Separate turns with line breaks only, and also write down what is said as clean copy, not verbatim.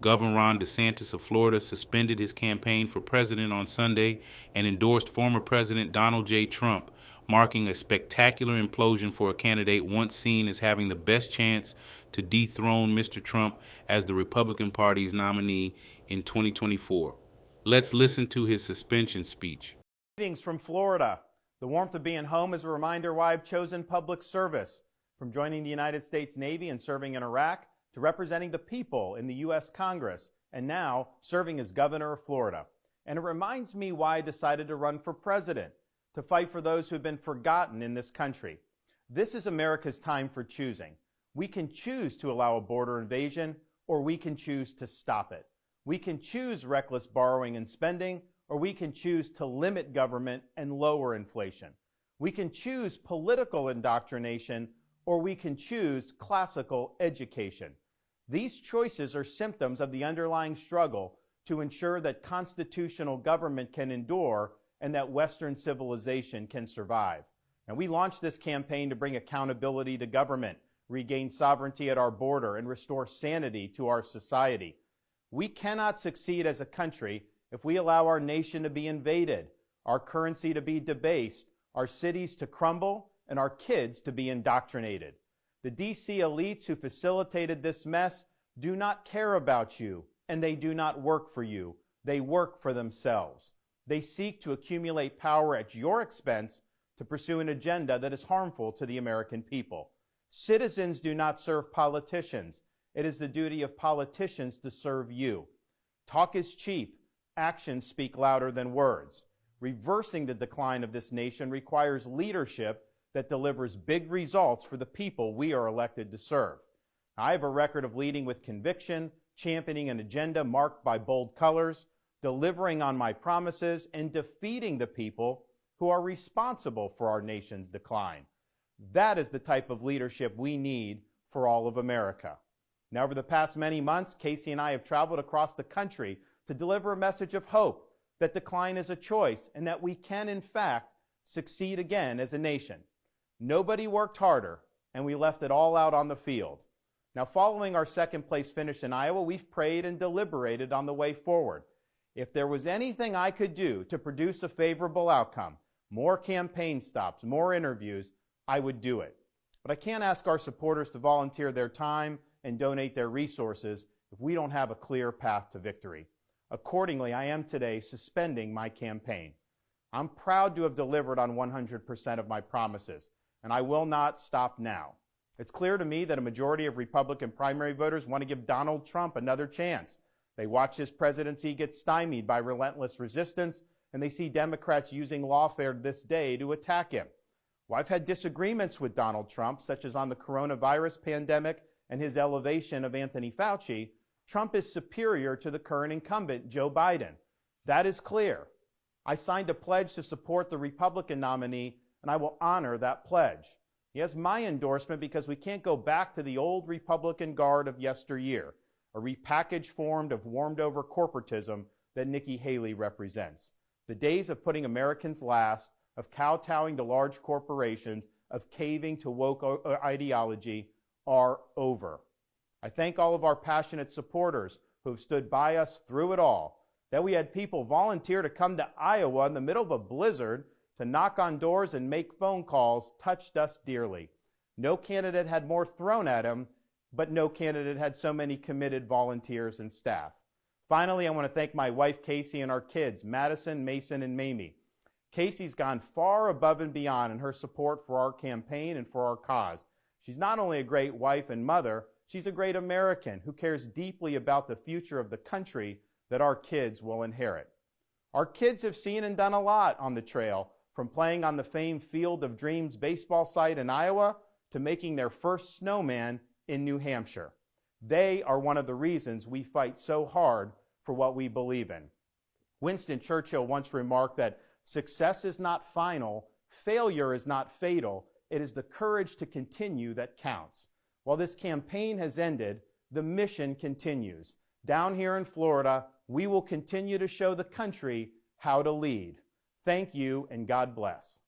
Governor Ron DeSantis of Florida suspended his campaign for president on Sunday and endorsed former President Donald J. Trump, marking a spectacular implosion for a candidate once seen as having the best chance to dethrone Mr. Trump as the Republican Party's nominee in 2024. Let's listen to his suspension speech.
Greetings from Florida. The warmth of being home is a reminder why I've chosen public service. From joining the United States Navy and serving in Iraq, to representing the people in the U.S. Congress, and now serving as governor of Florida. And it reminds me why I decided to run for president, to fight for those who have been forgotten in this country. This is America's time for choosing. We can choose to allow a border invasion, or we can choose to stop it. We can choose reckless borrowing and spending, or we can choose to limit government and lower inflation. We can choose political indoctrination, or we can choose classical education. These choices are symptoms of the underlying struggle to ensure that constitutional government can endure and that Western civilization can survive. And we launched this campaign to bring accountability to government, regain sovereignty at our border, and restore sanity to our society. We cannot succeed as a country if we allow our nation to be invaded, our currency to be debased, our cities to crumble, and our kids to be indoctrinated. The DC elites who facilitated this mess do not care about you, and they do not work for you. They work for themselves. They seek to accumulate power at your expense to pursue an agenda that is harmful to the American people. Citizens do not serve politicians. It is the duty of politicians to serve you. Talk is cheap. Actions speak louder than words. Reversing the decline of this nation requires leadership that delivers big results for the people we are elected to serve. I have a record of leading with conviction, championing an agenda marked by bold colors, delivering on my promises, and defeating the people who are responsible for our nation's decline. That is the type of leadership we need for all of America. Now, over the past many months, Casey and I have traveled across the country to deliver a message of hope that decline is a choice and that we can, in fact, succeed again as a nation. Nobody worked harder, and we left it all out on the field. Now, following our second place finish in Iowa, we've prayed and deliberated on the way forward. If there was anything I could do to produce a favorable outcome, more campaign stops, more interviews, I would do it. But I can't ask our supporters to volunteer their time and donate their resources if we don't have a clear path to victory. Accordingly, I am today suspending my campaign. I'm proud to have delivered on 100% of my promises, and I will not stop now. It's clear to me that a majority of Republican primary voters want to give Donald Trump another chance. They watch his presidency get stymied by relentless resistance, and they see Democrats using lawfare this day to attack him. Well, I've had disagreements with Donald Trump, such as on the coronavirus pandemic and his elevation of Anthony Fauci. Trump is superior to the current incumbent, Joe Biden. That is clear. I signed a pledge to support the Republican nominee, and I will honor that pledge. He has my endorsement because we can't go back to the old Republican guard of yesteryear, a repackaged form of warmed-over corporatism that Nikki Haley represents. The days of putting Americans last, of kowtowing to large corporations, of caving to woke ideology are over. I thank all of our passionate supporters who have stood by us through it all. That we had people volunteer to come to Iowa in the middle of a blizzard to knock on doors and make phone calls touched us dearly. No candidate had more thrown at him, but no candidate had so many committed volunteers and staff. Finally, I want to thank my wife, Casey, and our kids, Madison, Mason, and Mamie. Casey's gone far above and beyond in her support for our campaign and for our cause. She's not only a great wife and mother, she's a great American who cares deeply about the future of the country that our kids will inherit. Our kids have seen and done a lot on the trail, from playing on the famed Field of Dreams baseball site in Iowa to making their first snowman in New Hampshire. They are one of the reasons we fight so hard for what we believe in. Winston Churchill once remarked that success is not final, failure is not fatal, it is the courage to continue that counts. While this campaign has ended, the mission continues. Down here in Florida, we will continue to show the country how to lead. Thank you, and God bless.